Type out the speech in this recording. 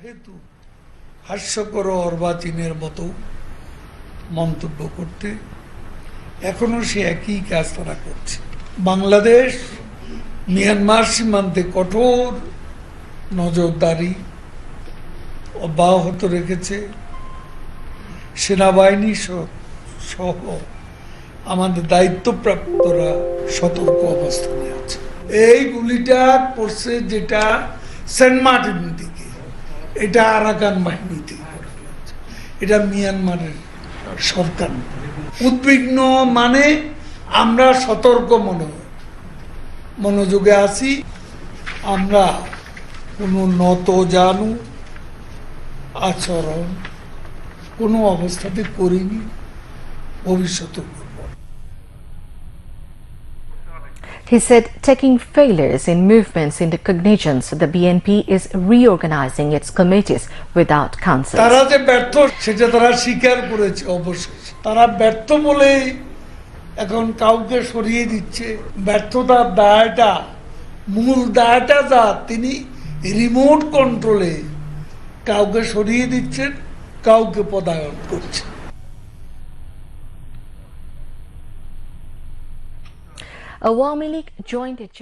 হেতু হাস্যকর অর্বাচীনের মতো মন্তব্য করতে এখনো সে একই কাজ তারা করছে। বাংলাদেশ মিয়ানমার সীমান্তে কঠোর নজরদারি অব্যাহত রেখেছে। সেনাবাহিনী সহ আমাদের দায়িত্বপ্রাপ্তরা সতর্ক অবস্থানে আছে। এই গুলিটা পড়ছে যেটা সেন্ট মার্টিন দিকে, এটা আরাকান বাহিনীতে, এটা মিয়ানমারের সরকার। উদ্বিগ্ন মানে আমরা সতর্ক মনোযোগে আছি। আমরা কোনো নতজানু আচরণ কোনো অবস্থাতে করিনি, ভবিষ্যতে করব। He said, taking failures in movements into cognizance, the BNP is reorganizing its committees without counsel. তারা যে ব্যর্থ সেটা তারা স্বীকার করেছে। অবশ্যই তারা ব্যর্থ বলে এখন কাউকে সরিয়ে দিচ্ছে। ব্যর্থতার দায়টা, মূল দায়টা যা তিনি রিমোট কন্ট্রোলে কাউকে সরিয়ে দিচ্ছেন, কাউকে পদায়ন করছেন। Awami League joined its